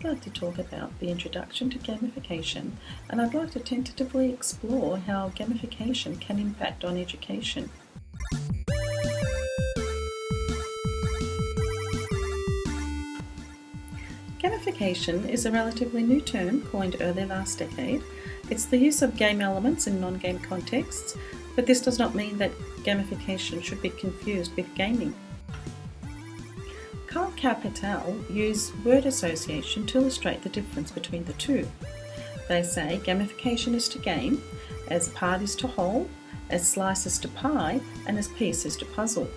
like to talk about the introduction to gamification, and I'd like to tentatively explore how gamification can impact on education. Gamification is a relatively new term coined early last decade. It's the use of game elements in non-game contexts, but this does not mean that gamification should be confused with gaming. Kapp et al. Use word association to illustrate the difference between the two. They say gamification is to game, as part is to whole, as slice is to pie, and as piece is to puzzle.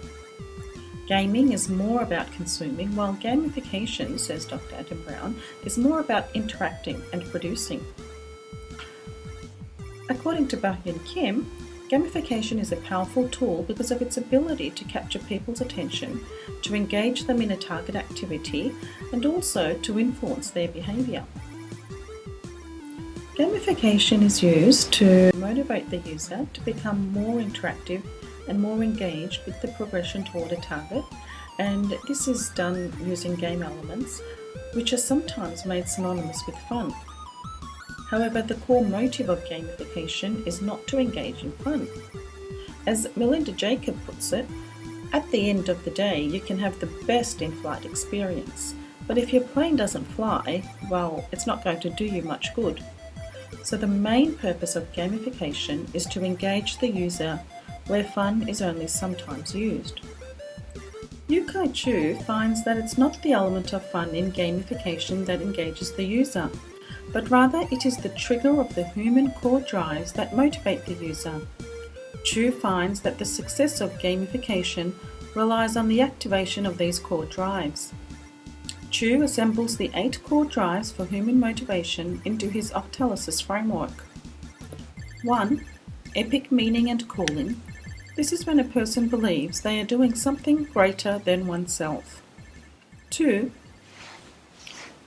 Gaming is more about consuming, while gamification, says Dr. Adam Brown, is more about interacting and producing. According to Bach and Kim, gamification is a powerful tool because of its ability to capture people's attention, to engage them in a target activity, and also to influence their behaviour. Gamification is used to motivate the user to become more interactive and more engaged with the progression toward a target, and this is done using game elements, which are sometimes made synonymous with fun. However, the core motive of gamification is not to engage in fun. As Melinda Jacob puts it, at the end of the day, you can have the best in-flight experience, but if your plane doesn't fly, well, it's not going to do you much good. So the main purpose of gamification is to engage the user where fun is only sometimes used. Yu-Kai Chu finds that it's not the element of fun in gamification that engages the user, but rather it is the trigger of the human core drives that motivate the user. Chu finds that the success of gamification relies on the activation of these core drives. Chu assembles the 8 core drives for human motivation into his octalysis framework. 1. Epic meaning and calling. This is when a person believes they are doing something greater than oneself. 2.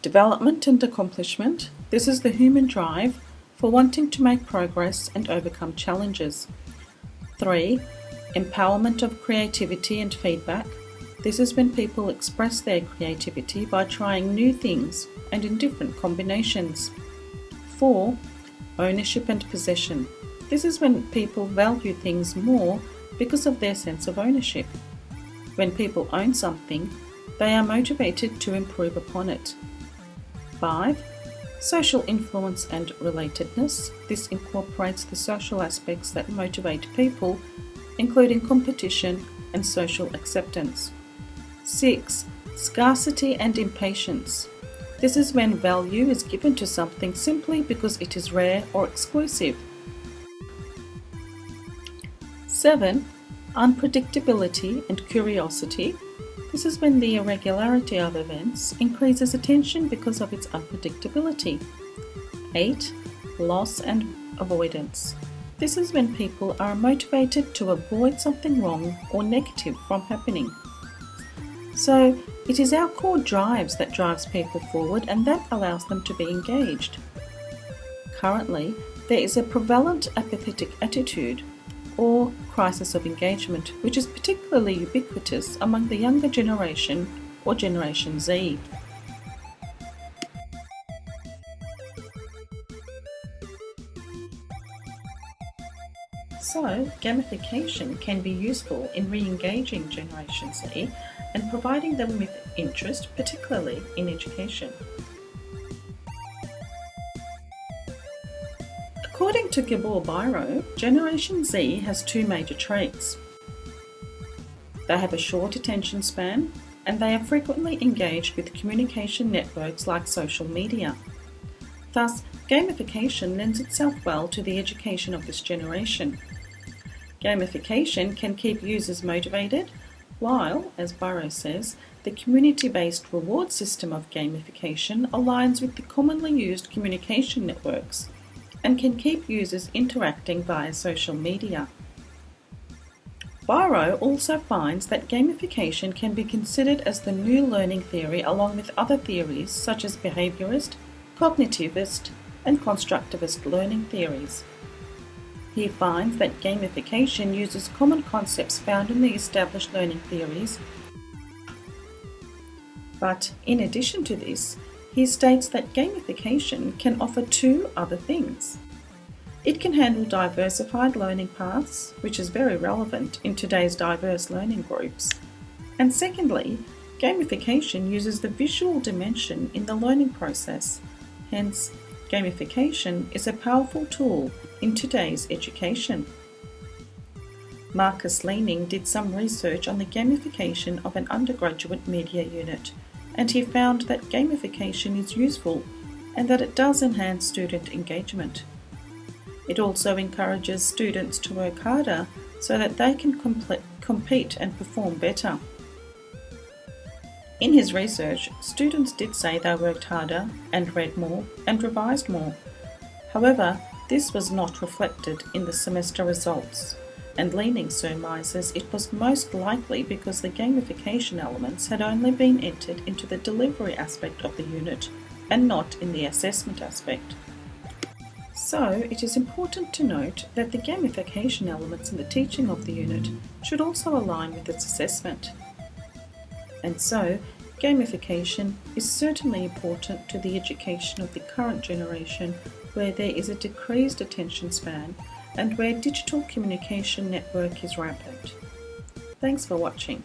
Development and accomplishment. This is the human drive for wanting to make progress and overcome challenges. 3. Empowerment of creativity and feedback. This is when people express their creativity by trying new things and in different combinations. 4. Ownership and possession. This is when people value things more because of their sense of ownership. When people own something, they are motivated to improve upon it. 5. Social influence and relatedness. This incorporates the social aspects that motivate people, including competition and social acceptance. 6. Scarcity and impatience. This is when value is given to something simply because it is rare or exclusive. 7. Unpredictability and curiosity. This is when the irregularity of events increases attention because of its unpredictability. 8. Loss and avoidance. This is when people are motivated to avoid something wrong or negative from happening. So, it is our core drives that drives people forward, and that allows them to be engaged. Currently, there is a prevalent apathetic attitude or crisis of engagement, which is particularly ubiquitous among the younger generation or Generation Z. So, gamification can be useful in re-engaging Generation Z and providing them with interest, particularly in education. According to Biro, Generation Z has 2 major traits. They have a short attention span, and they are frequently engaged with communication networks like social media. Thus, gamification lends itself well to the education of this generation. Gamification can keep users motivated, while, as Biro says, the community-based reward system of gamification aligns with the commonly used communication networks and can keep users interacting via social media. Biro also finds that gamification can be considered as the new learning theory along with other theories such as behaviourist, cognitivist, and constructivist learning theories. He finds that gamification uses common concepts found in the established learning theories, but in addition to this, he states that gamification can offer two other things. It can handle diversified learning paths, which is very relevant in today's diverse learning groups. And secondly, gamification uses the visual dimension in the learning process. Hence, gamification is a powerful tool in today's education. Marcus Leaning did some research on the gamification of an undergraduate media unit, and he found that gamification is useful and that it does enhance student engagement. It also encourages students to work harder so that they can compete and perform better. In his research, students did say they worked harder and read more and revised more. However, this was not reflected in the semester results, and Leaning surmises it was most likely because the gamification elements had only been entered into the delivery aspect of the unit and not in the assessment aspect. So, it is important to note that the gamification elements in the teaching of the unit should also align with its assessment. And so, gamification is certainly important to the education of the current generation, where there is a decreased attention span and where digital communication network is rampant. Thanks for watching.